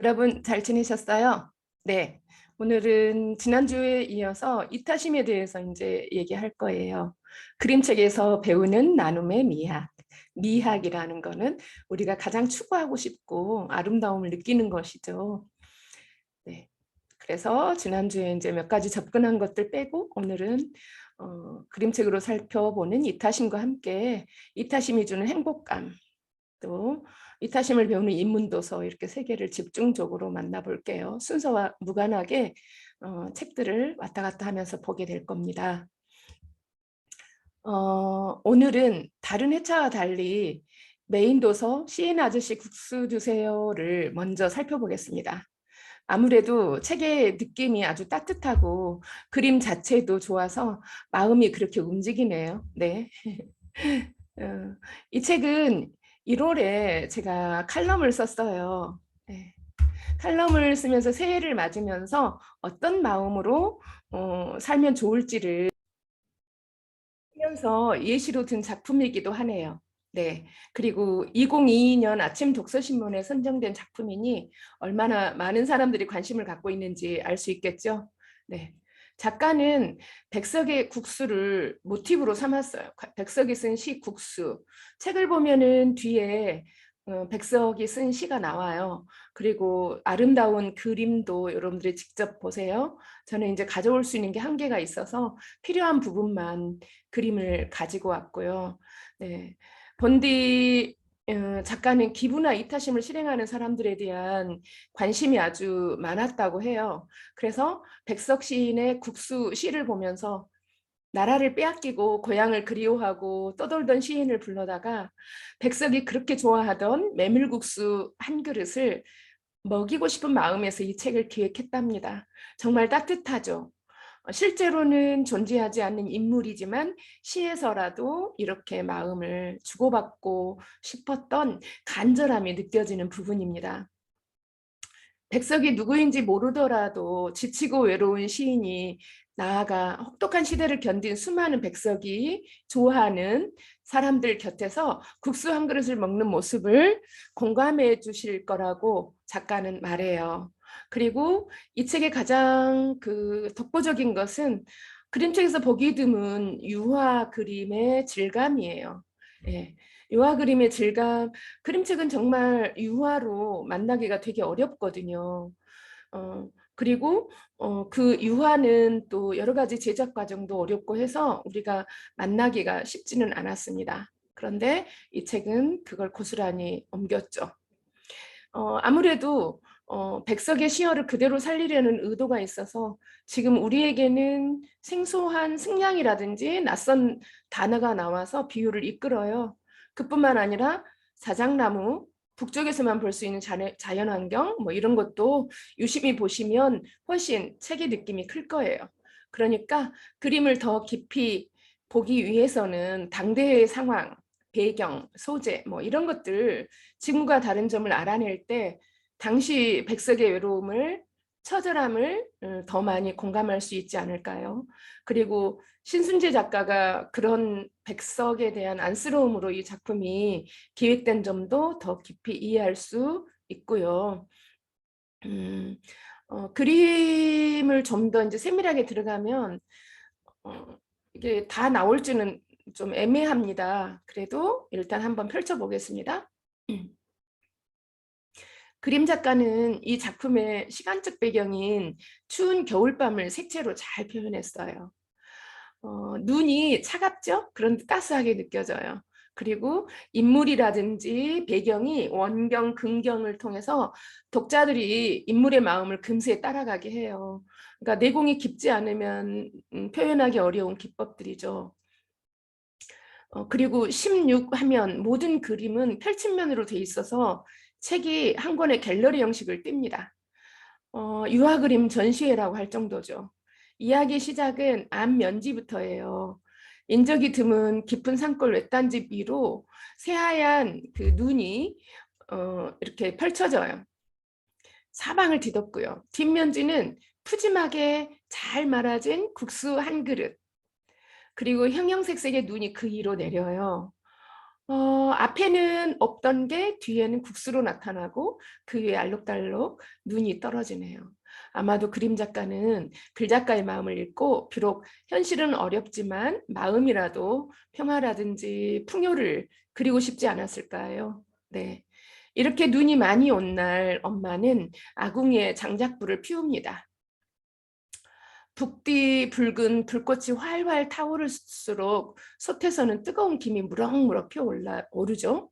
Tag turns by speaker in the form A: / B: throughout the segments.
A: 여러분 잘 지내셨어요? 네. 오늘은 지난주에 이어서 이타심에 대해서 이제 얘기할 거예요. 그림책에서 배우는 나눔의 미학. 미학이라는 거는 우리가 가장 추구하고 싶고 아름다움을 느끼는 것이죠. 네. 그래서 지난주에 이제 몇 가지 접근한 것들 빼고 오늘은 그림책으로 살펴보는 이타심과 함께 이타심이 주는 행복감, 또 이타심을 배우는 인문도서 이렇게 세 개를 집중적으로 만나볼게요. 순서와 무관하게 책들을 왔다 갔다 하면서 보게 될 겁니다. 오늘은 다른 회차와 달리 메인 도서 시인 아저씨 국수 주세요를 먼저 살펴보겠습니다. 아무래도 책의 느낌이 아주 따뜻하고 그림 자체도 좋아서 마음이 그렇게 움직이네요. 네. 이 책은 1월에 제가 칼럼을 썼어요. 네. 칼럼을 쓰면서 새해를 맞으면서 어떤 마음으로 살면 좋을지를 하면서 예시로 든 작품이기도 하네요. 네. 그리고 2022년 아침 독서신문에 선정된 작품이니 얼마나 많은 사람들이 관심을 갖고 있는지 알 수 있겠죠. 네. 작가는 백석의 국수를 모티브로 삼았어요. 백석이 쓴 시 국수. 책을 보면은 뒤에 백석이 쓴 시가 나와요. 그리고 아름다운 그림도 여러분들이 직접 보세요. 저는 이제 가져올 수 있는 게 한계가 있어서 필요한 부분만 그림을 가지고 왔고요. 네. 본디 작가는 기부나 이타심을 실행하는 사람들에 대한 관심이 아주 많았다고 해요. 그래서 백석 시인의 국수 시를 보면서 나라를 빼앗기고 고향을 그리워하고 떠돌던 시인을 불러다가 백석이 그렇게 좋아하던 메밀국수 한 그릇을 먹이고 싶은 마음에서 이 책을 기획했답니다. 정말 따뜻하죠. 실제로는 존재하지 않는 인물이지만 시에서라도 이렇게 마음을 주고받고 싶었던 간절함이 느껴지는 부분입니다. 백석이 누구인지 모르더라도 지치고 외로운 시인이 나아가 혹독한 시대를 견딘 수많은 백석이 좋아하는 사람들 곁에서 국수 한 그릇을 먹는 모습을 공감해 주실 거라고 작가는 말해요. 그리고 이 책의 가장 그 독보적인 것은 그림책에서 보기 드문 유화 그림의 질감이에요. 예. 유화 그림의 질감, 그림책은 정말 유화로 만나기가 되게 어렵거든요. 그리고 그 유화는 또 여러 가지 제작 과정도 어렵고 해서 우리가 만나기가 쉽지는 않았습니다. 그런데 이 책은 그걸 고스란히 옮겼죠. 아무래도 백석의 시어를 그대로 살리려는 의도가 있어서 지금 우리에게는 생소한 승냥이라든지 낯선 단어가 나와서 비유를 이끌어요. 그뿐만 아니라 사장나무, 북쪽에서만 볼 수 있는 자연환경 뭐 이런 것도 유심히 보시면 훨씬 책의 느낌이 클 거예요. 그러니까 그림을 더 깊이 보기 위해서는 당대의 상황, 배경, 소재 뭐 이런 것들 지금과 다른 점을 알아낼 때 당시 백석의 외로움을 처절함을 더 많이 공감할 수 있지 않을까요? 그리고 신순재 작가가 그런 백석에 대한 안쓰러움으로 이 작품이 기획된 점도 더 깊이 이해할 수 있고요. 그림을 좀 더 이제 세밀하게 들어가면 이게 다 나올지는 좀 애매합니다. 그래도 일단 한번 펼쳐보겠습니다. 그림 작가는 이 작품의 시간적 배경인 추운 겨울밤을 색채로 잘 표현했어요. 눈이 차갑죠? 그런데 따스하게 느껴져요. 그리고 인물이라든지 배경이 원경, 근경을 통해서 독자들이 인물의 마음을 금세 따라가게 해요. 그러니까 내공이 깊지 않으면 표현하기 어려운 기법들이죠. 그리고 16 하면 모든 그림은 펼침면으로 돼 있어서 책이 한 권의 갤러리 형식을 띱니다. 유화 그림 전시회라고 할 정도죠. 이야기 시작은 앞면지부터예요. 인적이 드문 깊은 산골 외딴집 위로 새하얀 그 눈이 이렇게 펼쳐져요. 사방을 뒤덮고요. 뒷면지는 푸짐하게 잘 말아진 국수 한 그릇. 그리고 형형색색의 눈이 그 위로 내려요. 앞에는 없던 게 뒤에는 국수로 나타나고 그 위에 알록달록 눈이 떨어지네요. 아마도 그림 작가는 글 작가의 마음을 읽고 비록 현실은 어렵지만 마음이라도 평화라든지 풍요를 그리고 싶지 않았을까요? 네. 이렇게 눈이 많이 온 날 엄마는 아궁이에 장작불을 피웁니다. 북뒤 붉은 불꽃이 활활 타오를수록 솥에서는 뜨거운 김이 무럭무럭 피어오르죠.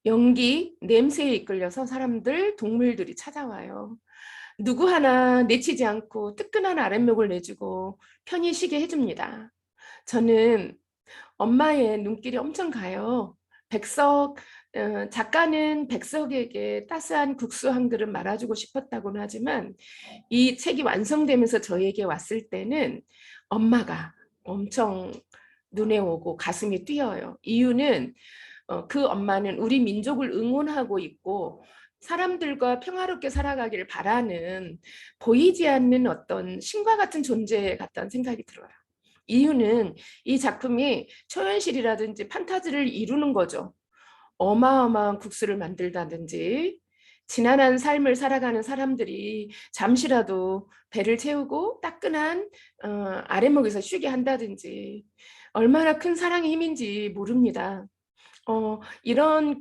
A: 연기, 냄새에 이끌려서 사람들, 동물들이 찾아와요. 누구 하나 내치지 않고 뜨끈한 아랫목을 내주고 편히 쉬게 해줍니다. 저는 엄마의 눈길이 엄청 가요. 작가는 백석에게 따스한 국수 한 그릇 말아주고 싶었다고는 하지만 이 책이 완성되면서 저에게 왔을 때는 엄마가 엄청 눈에 오고 가슴이 뛰어요. 이유는 그 엄마는 우리 민족을 응원하고 있고 사람들과 평화롭게 살아가기를 바라는 보이지 않는 어떤 신과 같은 존재 같다는 생각이 들어요. 이유는 이 작품이 초현실이라든지 판타지를 이루는 거죠. 어마어마한 국수를 만들다든지 지난한 삶을 살아가는 사람들이 잠시라도 배를 채우고 따끈한 아랫목에서 쉬게 한다든지 얼마나 큰 사랑의 힘인지 모릅니다. 이런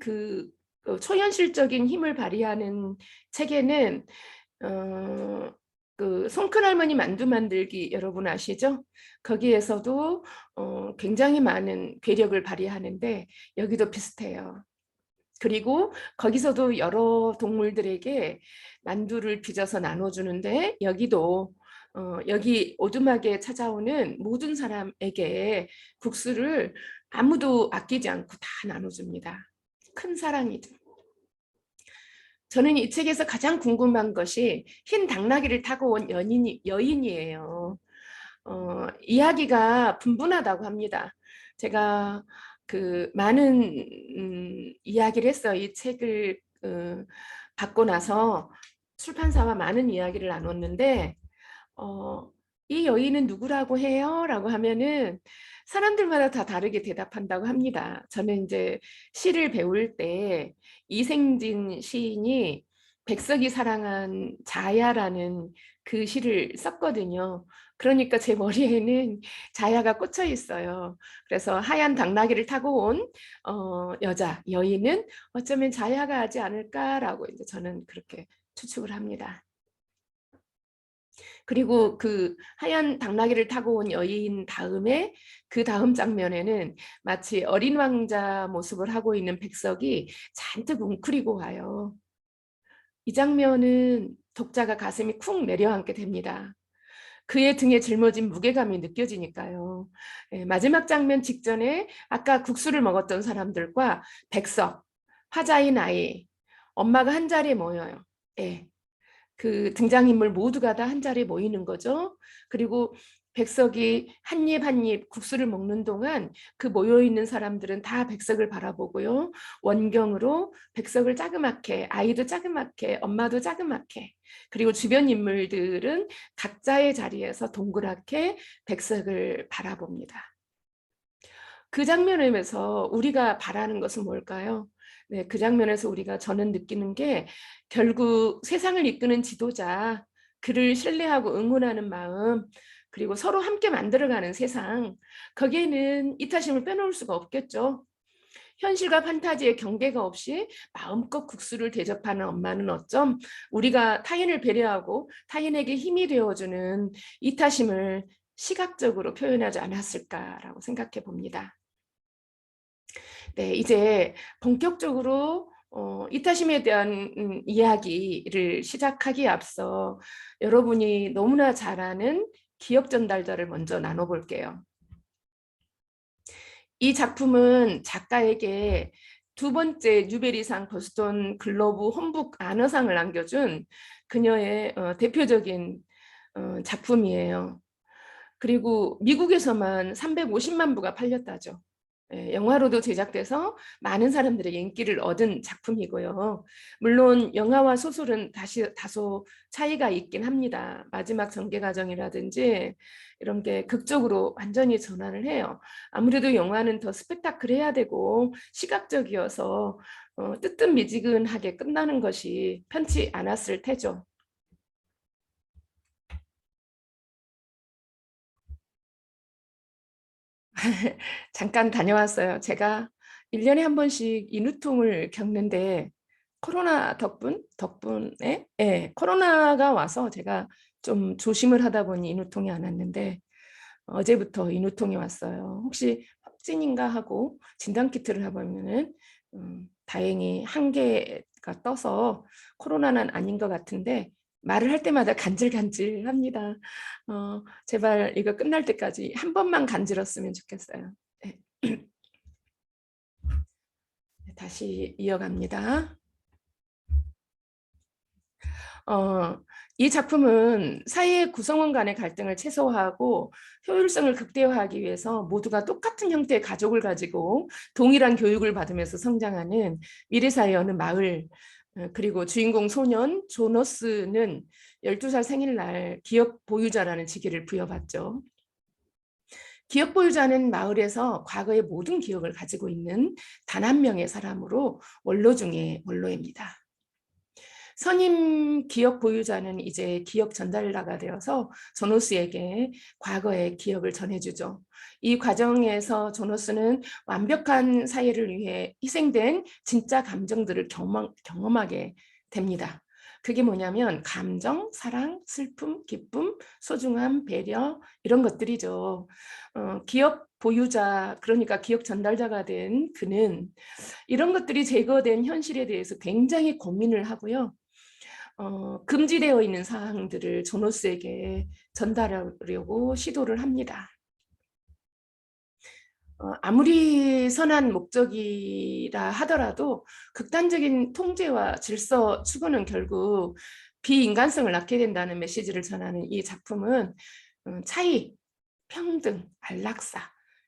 A: 초현실적인 힘을 발휘하는 책에는 그 손큰할머니 만두 만들기 여러분 아시죠? 거기에서도 굉장히 많은 괴력을 발휘하는데 여기도 비슷해요. 그리고 거기서도 여러 동물들에게 만두를 빚어서 나눠주는데 여기도 여기 오두막에 찾아오는 모든 사람에게 국수를 아무도 아끼지 않고 다 나눠줍니다. 큰 사랑이죠. 저는 이 책에서 가장 궁금한 것이 흰 당나귀를 타고 온 여인이에요. 이야기가 분분하다고 합니다. 제가 그 많은 이야기를 했어요. 이 책을 받고 나서 출판사와 많은 이야기를 나눴는데 이 여인은 누구라고 해요? 라고 하면은 사람들마다 다 다르게 대답한다고 합니다. 저는 이제 시를 배울 때 이생진 시인이 백석이 사랑한 자야라는 그 시를 썼거든요. 그러니까 제 머리에는 자야가 꽂혀 있어요. 그래서 하얀 당나귀를 타고 온 여인은 어쩌면 자야가 하지 않을까라고 이제 저는 그렇게 추측을 합니다. 그리고 그 하얀 당나귀를 타고 온 여인 다음에 그 다음 장면에는 마치 어린 왕자 모습을 하고 있는 백석이 잔뜩 웅크리고 와요. 이 장면은 독자가 가슴이 쿵 내려앉게 됩니다. 그의 등에 짊어진 무게감이 느껴지니까요. 마지막 장면 직전에 아까 국수를 먹었던 사람들과 백석, 화자인 아이, 엄마가 한 자리에 모여요. 예. 그 등장인물 모두가 다 한 자리에 모이는 거죠. 그리고 백석이 한 입 한 입 국수를 먹는 동안 그 모여있는 사람들은 다 백석을 바라보고요. 원경으로 백석을 자그맣게, 아이도 자그맣게, 엄마도 자그맣게, 그리고 주변 인물들은 각자의 자리에서 동그랗게 백석을 바라봅니다. 그 장면에서 우리가 바라는 것은 뭘까요? 네, 그 장면에서 우리가 저는 느끼는 게 결국 세상을 이끄는 지도자, 그를 신뢰하고 응원하는 마음, 그리고 서로 함께 만들어가는 세상, 거기에는 이타심을 빼놓을 수가 없겠죠. 현실과 판타지의 경계가 없이 마음껏 국수를 대접하는 엄마는 어쩜 우리가 타인을 배려하고 타인에게 힘이 되어주는 이타심을 시각적으로 표현하지 않았을까라고 생각해 봅니다. 네, 이제 본격적으로 이타심에 대한 이야기를 시작하기에 앞서 여러분이 너무나 잘 아는 기억 전달자를 먼저 나눠볼게요. 이 작품은 작가에게 두 번째 뉴베리상 보스턴 글로브 홈북 아너상을 안겨준 그녀의 대표적인 작품이에요. 그리고 미국에서만 350만 부가 팔렸다죠. 영화로도 제작돼서 많은 사람들의 인기를 얻은 작품이고요. 물론 영화와 소설은 다소 차이가 있긴 합니다. 마지막 전개 과정이라든지 이런 게 극적으로 완전히 전환을 해요. 아무래도 영화는 더 스펙타클해야 되고 시각적이어서 뜨뜻미지근하게 끝나는 것이 편치 않았을 테죠. 잠깐 다녀왔어요. 제가 1년에 한 번씩 인후통을 겪는데 코로나 덕분에 코로나가 와서 제가 좀 조심을 하다 보니 인후통이 안 왔는데 어제부터 인후통이 왔어요. 혹시 확진인가 하고 진단 키트를 해보면은 다행히 한 개가 떠서 코로나는 아닌 것 같은데 말을 할 때마다 간질간질합니다. 제발 이거 끝날 때까지 한 번만 간질었으면 좋겠어요. 네. 다시 이어갑니다. 어, 이 작품은 사회의 구성원 간의 갈등을 최소화하고 효율성을 극대화하기 위해서 모두가 똑같은 형태의 가족을 가지고 동일한 교육을 받으면서 성장하는 미래사회의 어느 마을, 그리고 주인공 소년 조너스는 12살 생일날 기억 보유자라는 직위를 부여받죠. 기억 보유자는 마을에서 과거의 모든 기억을 가지고 있는 단 한 명의 사람으로 원로 중에 원로입니다. 선임 기억 보유자는 이제 기억 전달자가 되어서 조노스에게 과거의 기억을 전해주죠. 이 과정에서 조노스는 완벽한 사회를 위해 희생된 진짜 감정들을 경험하게 됩니다. 그게 뭐냐면 감정, 사랑, 슬픔, 기쁨, 소중함, 배려 이런 것들이죠. 기억 보유자, 그러니까 기억 전달자가 된 그는 이런 것들이 제거된 현실에 대해서 굉장히 고민을 하고요. 금지되어 있는 사항들을 조노스에게 전달하려고 시도를 합니다. 아무리 선한 목적이라 하더라도 극단적인 통제와 질서 추구는 결국 비인간성을 낳게 된다는 메시지를 전하는 이 작품은 차이, 평등, 안락사,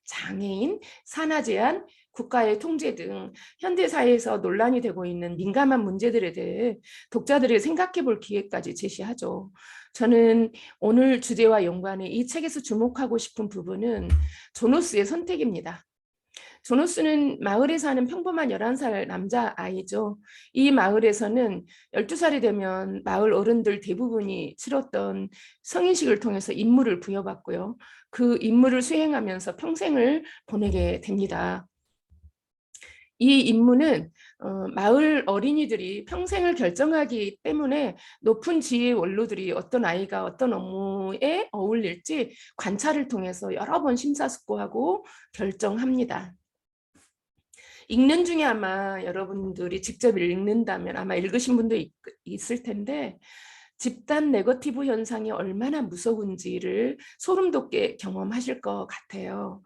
A: 장애인, 산하 제한, 국가의 통제 등 현대사회에서 논란이 되고 있는 민감한 문제들에 대해 독자들이 생각해 볼 기회까지 제시하죠. 저는 오늘 주제와 연관해 이 책에서 주목하고 싶은 부분은 조노스의 선택입니다. 조노스는 마을에 사는 평범한 11살 남자아이죠. 이 마을에서는 12살이 되면 마을 어른들 대부분이 치렀던 성인식을 통해서 임무를 부여받고요. 그 임무를 수행하면서 평생을 보내게 됩니다. 이 임무는 마을 어린이들이 평생을 결정하기 때문에 높은 지혜의 원로들이 어떤 아이가 어떤 업무에 어울릴지 관찰을 통해서 여러 번 심사숙고하고 결정합니다. 읽는 중에 아마 여러분들이 직접 읽는다면 아마 읽으신 분도 있을 텐데 집단 네거티브 현상이 얼마나 무서운지를 소름 돋게 경험하실 것 같아요.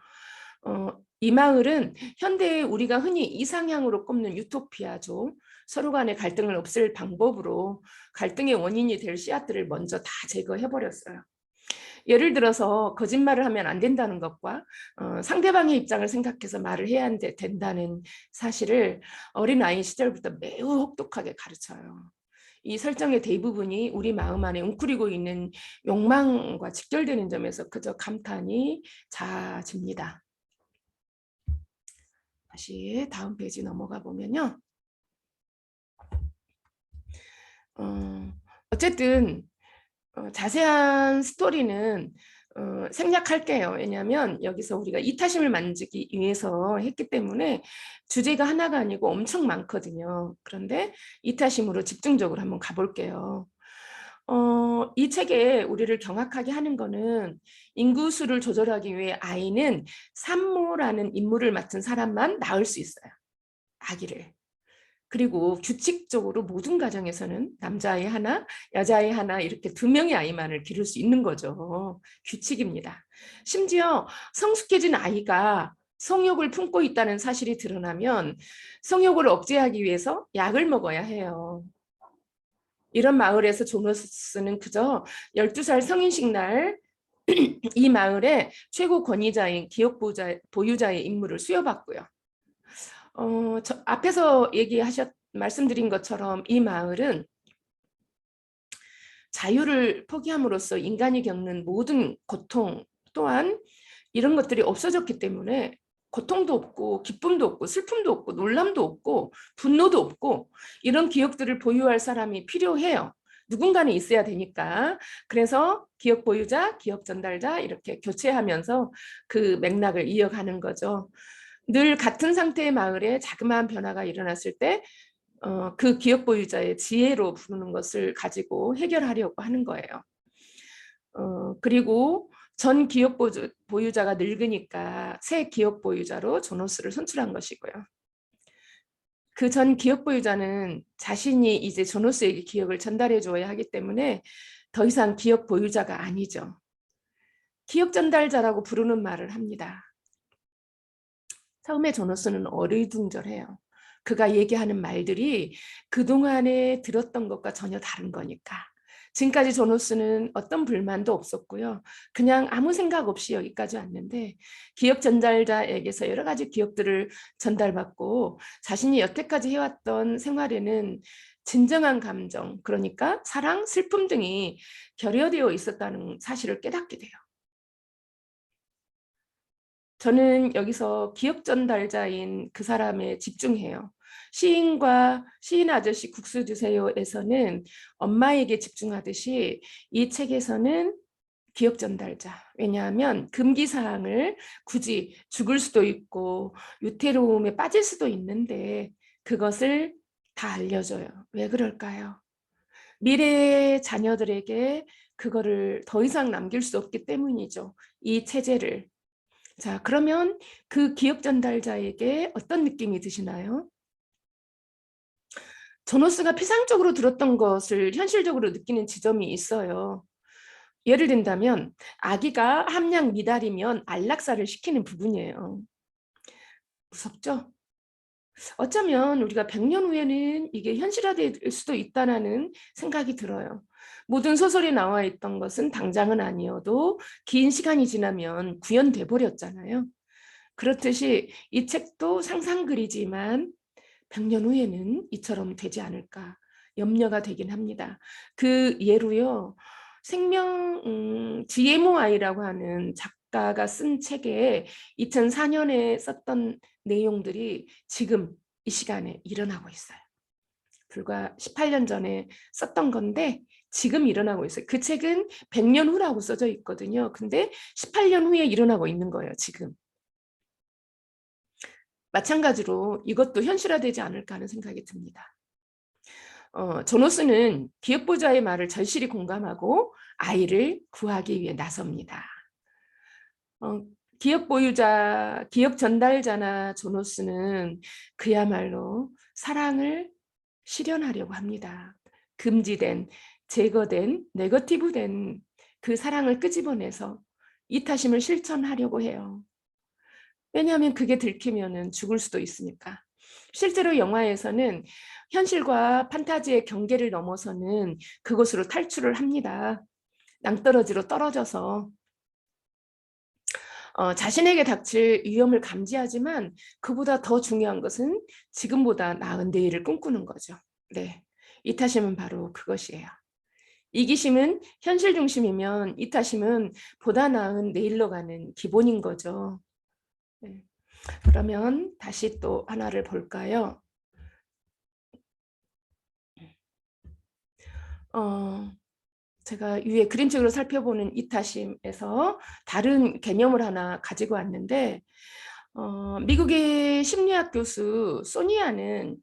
A: 이 마을은 현대에 우리가 흔히 이상향으로 꼽는 유토피아죠. 서로 간의 갈등을 없앨 방법으로 갈등의 원인이 될 씨앗들을 먼저 다 제거해버렸어요. 예를 들어서 거짓말을 하면 안 된다는 것과 상대방의 입장을 생각해서 말을 해야 된다는 사실을 어린아이 시절부터 매우 혹독하게 가르쳐요. 이 설정의 대부분이 우리 마음 안에 웅크리고 있는 욕망과 직결되는 점에서 그저 감탄이 자집니다. 다시 다음 페이지 넘어가 보면요. 어쨌든 자세한 스토리는 생략할게요. 왜냐하면 여기서 우리가 이타심을 만들기 위해서 했기 때문에 주제가 하나가 아니고 엄청 많거든요. 그런데 이타심으로 집중적으로 한번 가볼게요. 이 책에 우리를 경악하게 하는 거는 인구수를 조절하기 위해 아이는 산모라는 임무를 맡은 사람만 낳을 수 있어요. 아기를. 그리고 규칙적으로 모든 가정에서는 남자아이 하나, 여자아이 하나 이렇게 2명의 아이만을 기를 수 있는 거죠. 규칙입니다. 심지어 성숙해진 아이가 성욕을 품고 있다는 사실이 드러나면 성욕을 억제하기 위해서 약을 먹어야 해요. 이런 마을에서 조너스는 그저 12살 성인식 날 이 마을의 최고 권위자인 기업 보유자의 임무를 수여받고요. 앞에서 말씀드린 것처럼 이 마을은 자유를 포기함으로써 인간이 겪는 모든 고통 또한 이런 것들이 없어졌기 때문에 고통도 없고 기쁨도 없고 슬픔도 없고 놀람도 없고 분노도 없고 이런 기억들을 보유할 사람이 필요해요. 누군가는 있어야 되니까. 그래서 기억 보유자, 기억 전달자 이렇게 교체하면서 그 맥락을 이어가는 거죠. 늘 같은 상태의 마을에 자그마한 변화가 일어났을 때 그 기억 보유자의 지혜로 부르는 것을 가지고 해결하려고 하는 거예요. 그리고 전 기억 보유자가 늙으니까 새 기억 보유자로 조노스를 선출한 것이고요. 그 전 기억 보유자는 자신이 이제 조노스에게 기억을 전달해 줘야 하기 때문에 더 이상 기억 보유자가 아니죠. 기억 전달자라고 부르는 말을 합니다. 처음에 조노스는 어리둥절해요. 그가 얘기하는 말들이 그동안에 들었던 것과 전혀 다른 거니까. 지금까지 조노스는 어떤 불만도 없었고요. 그냥 아무 생각 없이 여기까지 왔는데 기억 전달자에게서 여러 가지 기억들을 전달받고 자신이 여태까지 해왔던 생활에는 진정한 감정, 그러니까 사랑, 슬픔 등이 결여되어 있었다는 사실을 깨닫게 돼요. 저는 여기서 기억 전달자인 그 사람에 집중해요. 시인 아저씨 국수 주세요에서는 엄마에게 집중하듯이 이 책에서는 기억 전달자. 왜냐하면 금기 사항을 굳이 죽을 수도 있고 유태로움에 빠질 수도 있는데 그것을 다 알려줘요. 왜 그럴까요? 미래의 자녀들에게 그거를 더 이상 남길 수 없기 때문이죠. 이 체제를. 자, 그러면 그 기억 전달자에게 어떤 느낌이 드시나요? 조노스가 피상적으로 들었던 것을 현실적으로 느끼는 지점이 있어요. 예를 든다면 아기가 함량 미달이면 안락사를 시키는 부분이에요. 무섭죠? 어쩌면 우리가 100년 후에는 이게 현실화될 수도 있다는 생각이 들어요. 모든 소설에 나와 있던 것은 당장은 아니어도 긴 시간이 지나면 구현돼 버렸잖아요. 그렇듯이 이 책도 상상글이지만 100년 후에는 이처럼 되지 않을까 염려가 되긴 합니다. 그 예로요. GMOI라고 하는 작가가 쓴 책에 2004년에 썼던 내용들이 지금 이 시간에 일어나고 있어요. 불과 18년 전에 썼던 건데 지금 일어나고 있어요. 그 책은 100년 후라고 써져 있거든요. 근데 18년 후에 일어나고 있는 거예요. 지금. 마찬가지로 이것도 현실화되지 않을까 하는 생각이 듭니다. 조노스는 기억보자의 말을 절실히 공감하고 아이를 구하기 위해 나섭니다. 기억 보유자, 기억 전달자나 조노스는 그야말로 사랑을 실현하려고 합니다. 금지된, 제거된, 네거티브된 그 사랑을 끄집어내서 이타심을 실천하려고 해요. 왜냐하면 그게 들키면 죽을 수도 있으니까. 실제로 영화에서는 현실과 판타지의 경계를 넘어서는 그곳으로 탈출을 합니다. 낭떠러지로 떨어져서 자신에게 닥칠 위험을 감지하지만 그보다 더 중요한 것은 지금보다 나은 내일을 꿈꾸는 거죠. 네, 이타심은 바로 그것이에요. 이기심은 현실 중심이면 이타심은 보다 나은 내일로 가는 기본인 거죠. 네. 그러면 다시 또 하나를 볼까요? 제가 위에 그림책으로 살펴보는 이타심에서 다른 개념을 하나 가지고 왔는데 미국의 심리학 교수 소니아는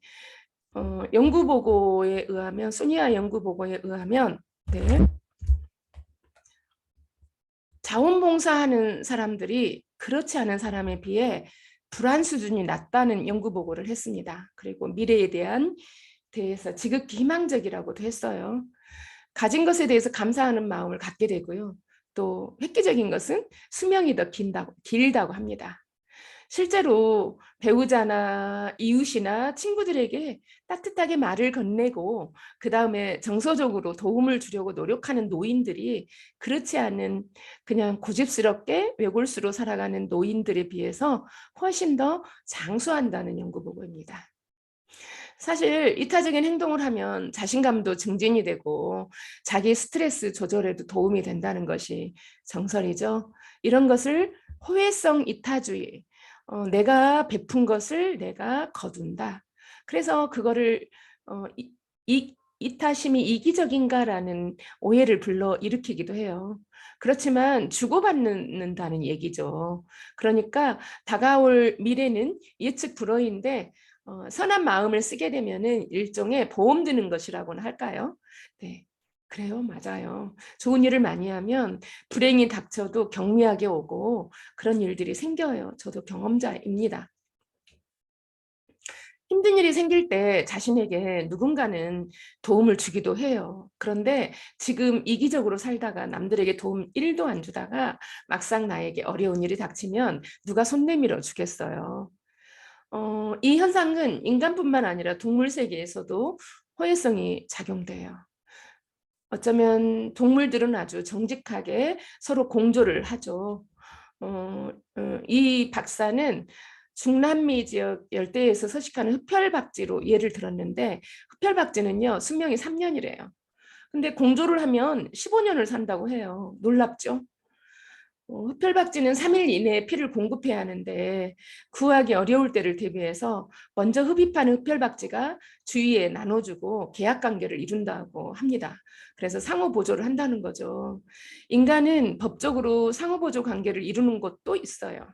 A: 연구보고에 의하면 소니아 연구보고에 의하면 네, 자원봉사하는 사람들이 그렇지 않은 사람에 비해 불안 수준이 낮다는 연구보고를 했습니다. 그리고 미래에 대해서 지극히 희망적이라고도 했어요. 가진 것에 대해서 감사하는 마음을 갖게 되고요. 또 획기적인 것은 수명이 더 길다고 합니다. 실제로 배우자나 이웃이나 친구들에게 따뜻하게 말을 건네고 그 다음에 정서적으로 도움을 주려고 노력하는 노인들이 그렇지 않은 그냥 고집스럽게 외골수로 살아가는 노인들에 비해서 훨씬 더 장수한다는 연구 보고입니다. 사실 이타적인 행동을 하면 자신감도 증진이 되고 자기 스트레스 조절에도 도움이 된다는 것이 정설이죠. 이런 것을 호혜성 이타주의, 내가 베푼 것을 내가 거둔다. 그래서 그거를 이타심이 이기적인가라는 오해를 불러 일으키기도 해요. 그렇지만 주고받는다는 얘기죠. 그러니까 다가올 미래는 예측 불허인데 선한 마음을 쓰게 되면은 일종의 보험 드는 것이라고나 할까요? 네. 그래요, 맞아요. 좋은 일을 많이 하면 불행이 닥쳐도 경미하게 오고 그런 일들이 생겨요. 저도 경험자입니다. 힘든 일이 생길 때 자신에게 누군가는 도움을 주기도 해요. 그런데 지금 이기적으로 살다가 남들에게 도움 1도 안 주다가 막상 나에게 어려운 일이 닥치면 누가 손 내밀어 주겠어요. 이 현상은 인간뿐만 아니라 동물 세계에서도 호혜성이 작용돼요. 어쩌면 동물들은 아주 정직하게 서로 공조를 하죠. 이 박사는 중남미 지역 열대에서 서식하는 흡혈박쥐로 예를 들었는데 흡혈박쥐는요 수명이 3년이래요. 근데 공조를 하면 15년을 산다고 해요. 놀랍죠? 흡혈박쥐는 3일 이내에 피를 공급해야 하는데 구하기 어려울 때를 대비해서 먼저 흡입하는 흡혈박쥐가 주위에 나눠주고 계약관계를 이룬다고 합니다. 그래서 상호보조를 한다는 거죠. 인간은 법적으로 상호보조 관계를 이루는 곳도 있어요.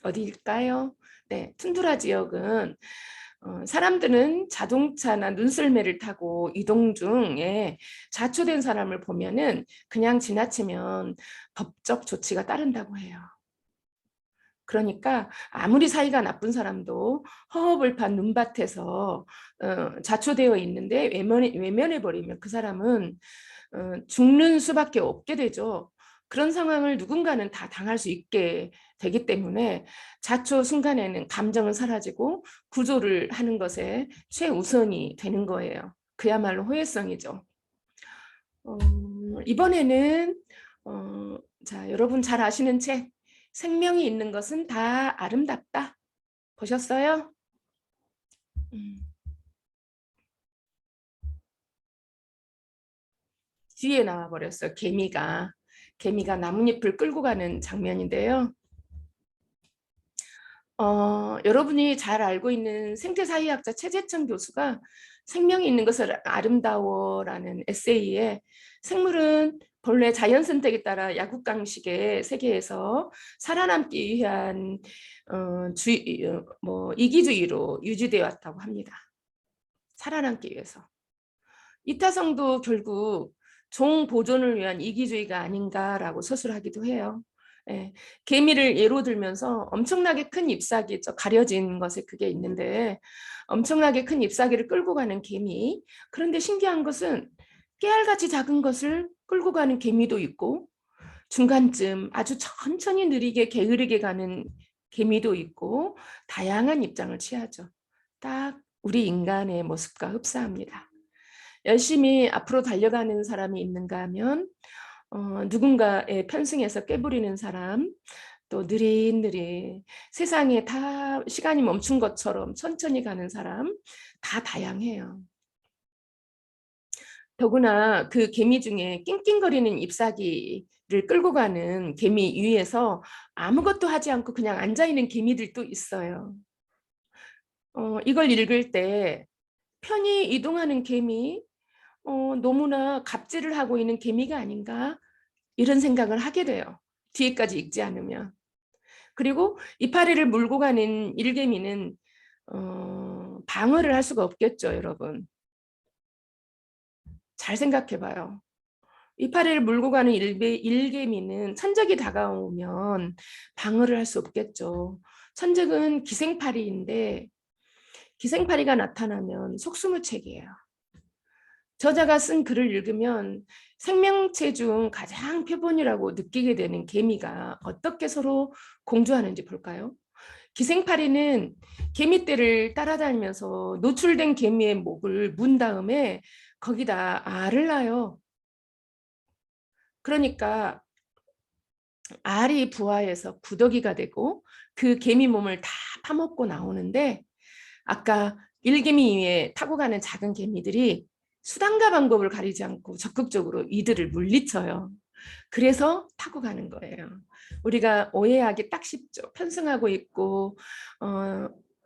A: 어디일까요? 네, 툰드라 지역은 사람들은 자동차나 눈썰매를 타고 이동 중에 자초된 사람을 보면은 그냥 지나치면 법적 조치가 따른다고 해요. 그러니까 아무리 사이가 나쁜 사람도 허허벌판 눈밭에서 자초되어 있는데 외면해 버리면 그 사람은 죽는 수밖에 없게 되죠. 그런 상황을 누군가는 다 당할 수 있게 되기 때문에 자초 순간에는 감정은 사라지고 구조를 하는 것에 최우선이 되는 거예요. 그야말로 호혜성이죠. 어, 이번에는 자, 여러분 잘 아시는 책 생명이 있는 것은 다 아름답다. 보셨어요? 음, 뒤에 나와 버렸어요. 개미가 나뭇잎을 끌고 가는 장면인데요. 여러분이 잘 알고 있는 생태사회학자 최재천 교수가 생명이 있는 것을 아름다워라는 에세이에 생물은 본래 자연 선택에 따라 약육강식의 세계에서 살아남기 위한 이기주의로 유지되어 왔다고 합니다. 살아남기 위해서. 이타성도 결국 종 보존을 위한 이기주의가 아닌가라고 서술하기도 해요. 예, 개미를 예로 들면서 엄청나게 큰 잎사귀, 가려진 것에 그게 있는데 엄청나게 큰 잎사귀를 끌고 가는 개미. 그런데 신기한 것은 깨알같이 작은 것을 끌고 가는 개미도 있고 중간쯤 아주 천천히 느리게 게으르게 가는 개미도 있고 다양한 입장을 취하죠. 딱 우리 인간의 모습과 흡사합니다. 열심히 앞으로 달려가는 사람이 있는가 하면 누군가의 편승해서 깨부리는 사람, 또 느릿느릿 세상에 다 시간이 멈춘 것처럼 천천히 가는 사람 다 다양해요. 더구나 그 개미 중에 낑낑거리는 잎사귀를 끌고 가는 개미 위에서 아무것도 하지 않고 그냥 앉아있는 개미들도 있어요. 이걸 읽을 때 편히 이동하는 개미, 너무나 갑질을 하고 있는 개미가 아닌가 이런 생각을 하게 돼요. 뒤에까지 읽지 않으면. 그리고 이파리를 물고 가는 일개미는 방어를 할 수가 없겠죠, 여러분. 잘 생각해 봐요. 이파리를 물고 가는 일개미는 천적이 다가오면 방어를 할 수 없겠죠. 천적은 기생파리인데 기생파리가 나타나면 속수무책이에요. 저자가 쓴 글을 읽으면 생명체 중 가장 표본이라고 느끼게 되는 개미가 어떻게 서로 공조하는지 볼까요? 기생파리는 개미떼를 따라다니면서 노출된 개미의 목을 문 다음에 거기다 알을 낳아요. 그러니까 알이 부화해서 구더기가 되고 그 개미 몸을 다 파먹고 나오는데, 아까 일개미 위에 타고 가는 작은 개미들이 수단과 방법을 가리지 않고 적극적으로 이들을 물리쳐요. 그래서 타고 가는 거예요. 우리가 오해하기 딱 쉽죠. 편승하고 있고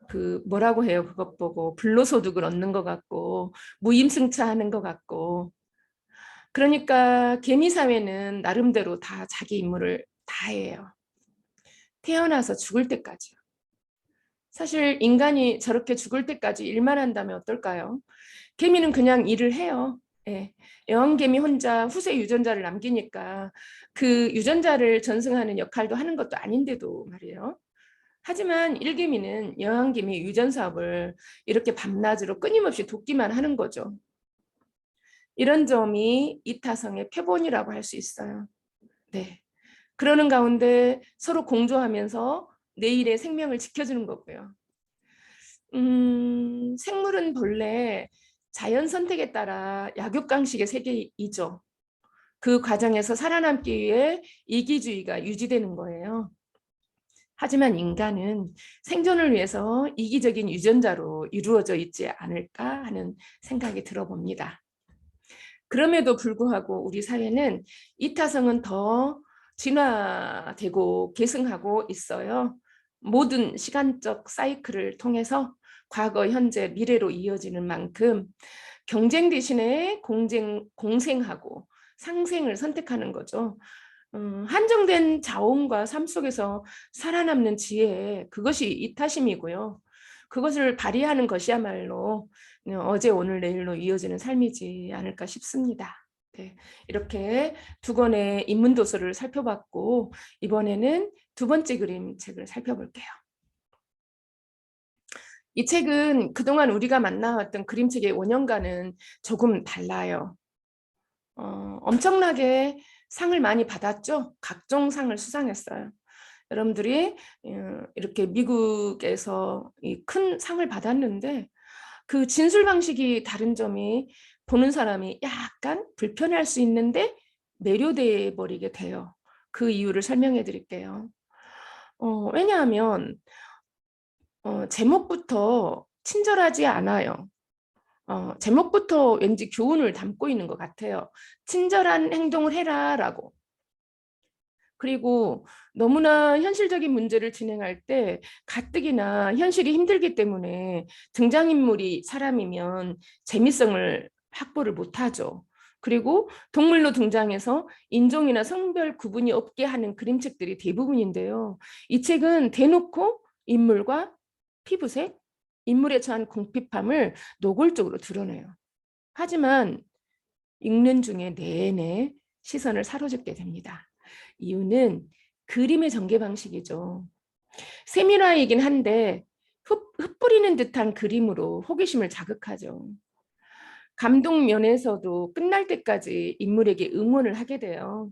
A: 그 뭐라고 해요? 그것 보고 불로소득을 얻는 것 같고 무임승차하는 것 같고. 그러니까 개미 사회는 나름대로 다 자기 임무를 다 해요. 태어나서 죽을 때까지요. 사실 인간이 저렇게 죽을 때까지 일만 한다면 어떨까요? 개미는 그냥 일을 해요. 예. 애완개미 혼자 후세 유전자를 남기니까 그 유전자를 전승하는 역할도 하는 것도 아닌데도 말이에요. 하지만 일개미는 여왕개미 유전 사업을 이렇게 밤낮으로 끊임없이 돕기만 하는 거죠. 이런 점이 이타성의 표본이라고 할 수 있어요. 네. 그러는 가운데 서로 공조하면서 내일의 생명을 지켜주는 거고요. 생물은 본래 자연 선택에 따라 약육강식의 세계이죠. 그 과정에서 살아남기 위해 이기주의가 유지되는 거예요. 하지만 인간은 생존을 위해서 이기적인 유전자로 이루어져 있지 않을까 하는 생각이 들어봅니다. 그럼에도 불구하고 우리 사회는 이타성은 더 진화되고 계승하고 있어요. 모든 시간적 사이클을 통해서 과거, 현재, 미래로 이어지는 만큼 경쟁 대신에 공생하고 상생을 선택하는 거죠. 한정된 자원과 삶 속에서 살아남는 지혜, 그것이 이타심이고요. 그것을 발휘하는 것이야말로 어제 오늘 내일로 이어지는 삶이지 않을까 싶습니다. 네, 이렇게 두 권의 인문도서를 살펴봤고, 이번에는 두 번째 그림책을 살펴볼게요. 이 책은 그동안 우리가 만나왔던 그림책의 원형과는 조금 달라요. 엄청나게 상을 많이 받았죠. 각종 상을 수상했어요. 여러분들이 이렇게 미국에서 큰 상을 받았는데 그 진술 방식이 다른 점이 보는 사람이 약간 불편할 수 있는데 매료돼 버리게 돼요. 그 이유를 설명해 드릴게요. 왜냐하면 제목부터 친절하지 않아요. 제목부터 왠지 교훈을 담고 있는 것 같아요. 친절한 행동을 해라라고. 그리고 너무나 현실적인 문제를 진행할 때 가뜩이나 현실이 힘들기 때문에 등장인물이 사람이면 재미성을 확보를 못하죠. 그리고 동물로 등장해서 인종이나 성별 구분이 없게 하는 그림책들이 대부분인데요. 이 책은 대놓고 인물과 피부색, 인물에 처한 궁핍함을 노골적으로 드러내요. 하지만 읽는 중에 내내 시선을 사로잡게 됩니다. 이유는 그림의 전개 방식이죠. 세밀화이긴 한데 흩뿌리는 듯한 그림으로 호기심을 자극하죠. 감동 면에서도 끝날 때까지 인물에게 응원을 하게 돼요.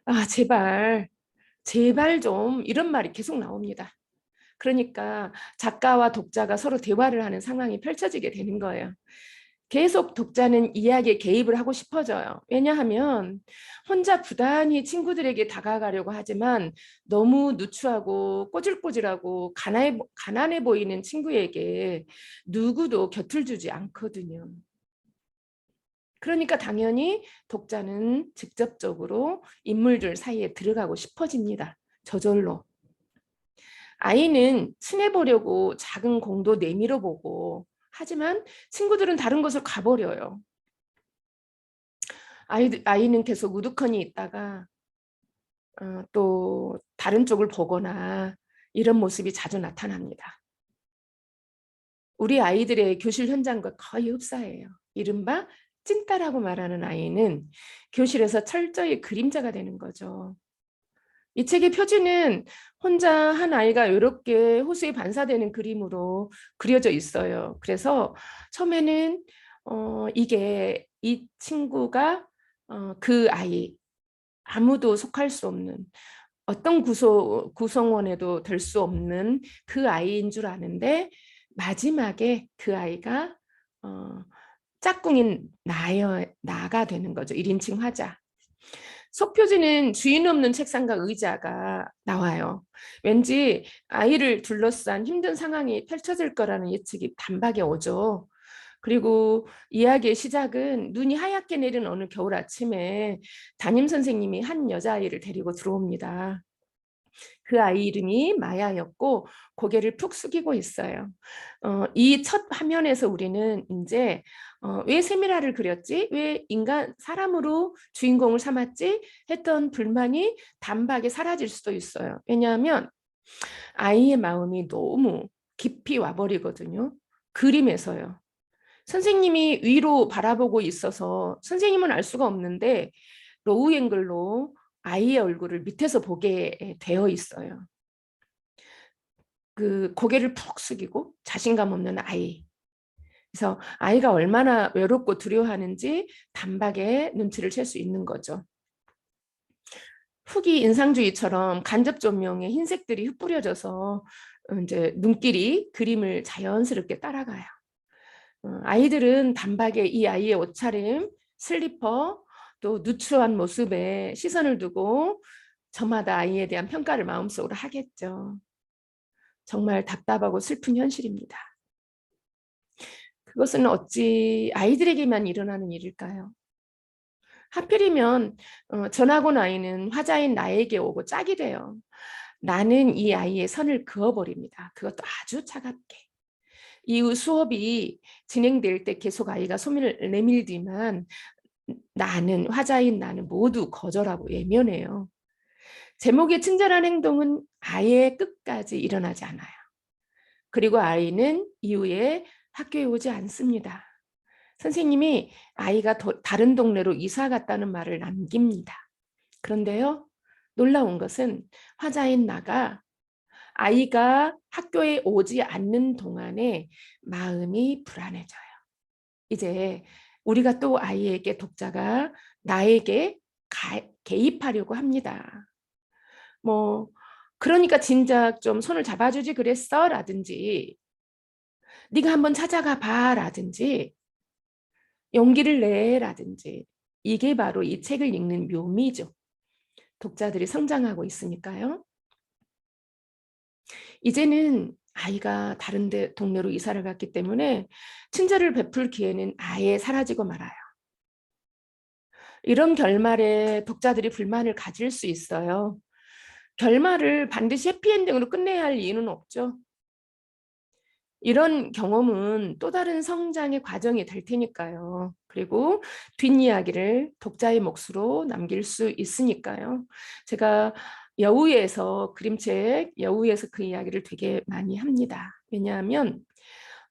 A: 아, 제발, 제발 좀 이런 말이 계속 나옵니다. 그러니까 작가와 독자가 서로 대화를 하는 상황이 펼쳐지게 되는 거예요. 계속 독자는 이야기에 개입을 하고 싶어져요. 왜냐하면 혼자 부단히 친구들에게 다가가려고 하지만 너무 누추하고 꼬질꼬질하고 가난해 보이는 친구에게 누구도 곁을 주지 않거든요. 그러니까 당연히 독자는 직접적으로 인물들 사이에 들어가고 싶어집니다. 저절로. 아이는 친해보려고 작은 공도 내밀어 보고, 하지만 친구들은 다른 곳을 가버려요. 아이는 계속 우두커니 있다가 또 다른 쪽을 보거나 이런 모습이 자주 나타납니다. 우리 아이들의 교실 현장과 거의 흡사해요. 이른바 찐따라고 말하는 아이는 교실에서 철저히 그림자가 되는 거죠. 이 책의 표지는 혼자 한 아이가 이렇게 호수에 반사되는 그림으로 그려져 있어요. 그래서 처음에는 이게 이 친구가 그 아이, 아무도 속할 수 없는 어떤 구성원에도 될 수 없는 그 아이인 줄 아는데 마지막에 그 아이가 짝꿍인 나가 되는 거죠. 1인칭 화자. 속표지는 주인 없는 책상과 의자가 나와요. 왠지 아이를 둘러싼 힘든 상황이 펼쳐질 거라는 예측이 단박에 오죠. 그리고 이야기의 시작은 눈이 하얗게 내린 어느 겨울 아침에 담임 선생님이 한 여자아이를 데리고 들어옵니다. 그 아이 이름이 마야였고 고개를 푹 숙이고 있어요. 이 첫 화면에서 우리는 이제 왜 세미라를 그렸지? 왜 인간 사람으로 주인공을 삼았지? 했던 불만이 단박에 사라질 수도 있어요. 왜냐하면 아이의 마음이 너무 깊이 와버리거든요. 그림에서요. 선생님이 위로 바라보고 있어서 선생님은 알 수가 없는데 로우 앵글로 아이의 얼굴을 밑에서 보게 되어 있어요. 그 고개를 푹 숙이고 자신감 없는 아이. 그래서 아이가 얼마나 외롭고 두려워하는지 단박에 눈치를 챌 수 있는 거죠. 후기 인상주의처럼 간접 조명에 흰색들이 흩뿌려져서 이제 눈길이 그림을 자연스럽게 따라가요. 아이들은 단박에 이 아이의 옷차림, 슬리퍼, 또 누추한 모습에 시선을 두고 저마다 아이에 대한 평가를 마음속으로 하겠죠. 정말 답답하고 슬픈 현실입니다. 그것은 어찌 아이들에게만 일어나는 일일까요? 하필이면 전학온 아이는 화자인 나에게 오고 짝이 돼요. 나는 이 아이의 선을 그어버립니다. 그것도 아주 차갑게. 이후 수업이 진행될 때 계속 아이가 소리를 내밀지만 화자인 나는 모두 거절하고 외면해요. 제목의 친절한 행동은 아예 끝까지 일어나지 않아요. 그리고 아이는 이후에 학교에 오지 않습니다. 선생님이 아이가 다른 동네로 이사 갔다는 말을 남깁니다. 그런데요, 놀라운 것은 화자인 나가 아이가 학교에 오지 않는 동안에 마음이 불안해져요. 이제 우리가 또 아이에게 독자가 나에게 개입하려고 합니다. 뭐 그러니까 진작 좀 손을 잡아주지 그랬어 라든지 네가 한번 찾아가 봐 라든지 용기를 내 라든지 이게 바로 이 책을 읽는 묘미죠. 독자들이 성장하고 있으니까요. 이제는 아이가 다른 동네로 이사를 갔기 때문에 친절을 베풀 기회는 아예 사라지고 말아요. 이런 결말에 독자들이 불만을 가질 수 있어요. 결말을 반드시 해피엔딩으로 끝내야 할 이유는 없죠. 이런 경험은 또 다른 성장의 과정이 될 테니까요. 그리고 뒷이야기를 독자의 몫으로 남길 수 있으니까요. 제가 여우에서 그림책 여우에서 그 이야기를 되게 많이 합니다. 왜냐하면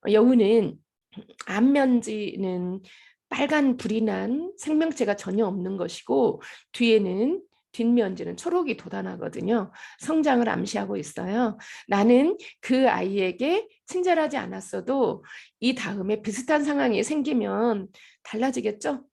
A: 여우는 앞면지는 빨간 불이 난 생명체가 전혀 없는 것이고 뒤에는 뒷면지는 초록이 돋아나거든요. 성장을 암시하고 있어요. 나는 그 아이에게 친절하지 않았어도 이 다음에 비슷한 상황이 생기면 달라지겠죠?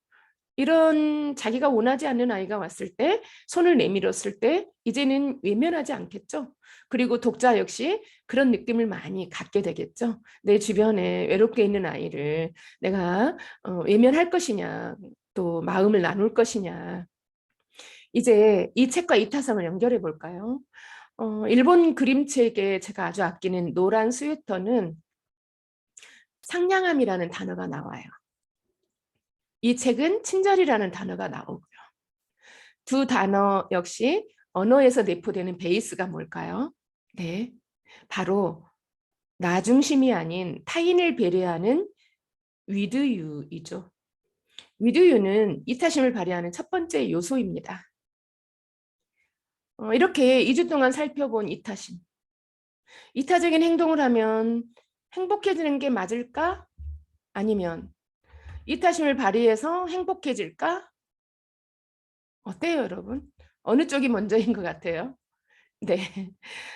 A: 이런 자기가 원하지 않는 아이가 왔을 때 손을 내밀었을 때 이제는 외면하지 않겠죠. 그리고 독자 역시 그런 느낌을 많이 갖게 되겠죠. 내 주변에 외롭게 있는 아이를 내가 외면할 것이냐 또 마음을 나눌 것이냐. 이제 이 책과 이타성을 연결해 볼까요? 일본 그림책에 제가 아주 아끼는 노란 스웨터는 상냥함이라는 단어가 나와요. 이 책은 친절이라는 단어가 나오고요. 두 단어 역시 언어에서 내포되는 베이스가 뭘까요? 네, 바로 나 중심이 아닌 타인을 배려하는 위드유이죠. 위드유는 이타심을 발휘하는 첫 번째 요소입니다. 이렇게 2주 동안 살펴본 이타심. 이타적인 행동을 하면 행복해지는 게 맞을까? 아니면 이타심을 발휘해서 행복해질까? 어때요, 여러분? 어느 쪽이 먼저인 것 같아요? 네.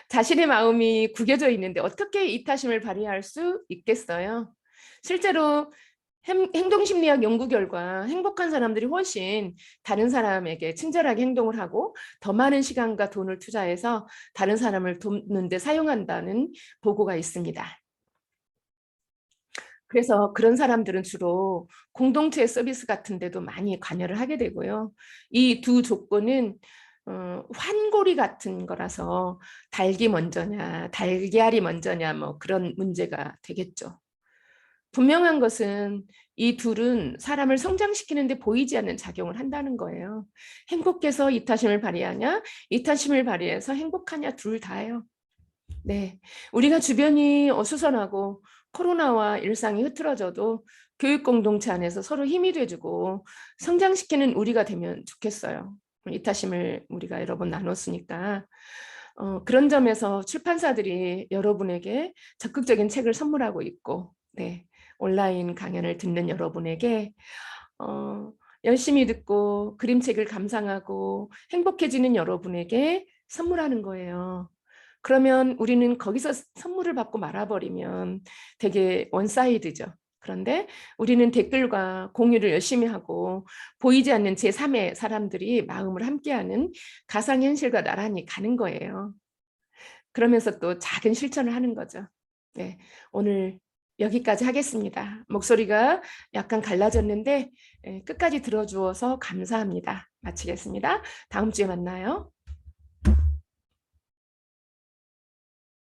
A: 자신의 마음이 구겨져 있는데 어떻게 이타심을 발휘할 수 있겠어요? 실제로 행동심리학 연구 결과 행복한 사람들이 훨씬 다른 사람에게 친절하게 행동을 하고 더 많은 시간과 돈을 투자해서 다른 사람을 돕는 데 사용한다는 보고가 있습니다. 그래서 그런 사람들은 주로 공동체 서비스 같은 데도 많이 관여를 하게 되고요. 이 두 조건은 환골이 같은 거라서 닭이 먼저냐 달걀이 먼저냐 뭐 그런 문제가 되겠죠. 분명한 것은 이 둘은 사람을 성장시키는데 보이지 않는 작용을 한다는 거예요. 행복해서 이타심을 발휘하냐, 이타심을 발휘해서 행복하냐, 둘 다예요. 네, 우리가 주변이 어수선하고 코로나와 일상이 흐트러져도 교육 공동체 안에서 서로 힘이 돼주고 성장시키는 우리가 되면 좋겠어요. 이타심을 우리가 여러 번 나눴으니까 그런 점에서 출판사들이 여러분에게 적극적인 책을 선물하고 있고, 네, 온라인 강연을 듣는 여러분에게 열심히 듣고 그림책을 감상하고 행복해지는 여러분에게 선물하는 거예요. 그러면 우리는 거기서 선물을 받고 말아버리면 되게 원사이드죠. 그런데 우리는 댓글과 공유를 열심히 하고 보이지 않는 제3의 사람들이 마음을 함께하는 가상현실과 나란히 가는 거예요. 그러면서 또 작은 실천을 하는 거죠. 네, 오늘 여기까지 하겠습니다. 목소리가 약간 갈라졌는데 끝까지 들어주어서 감사합니다. 마치겠습니다. 다음 주에 만나요.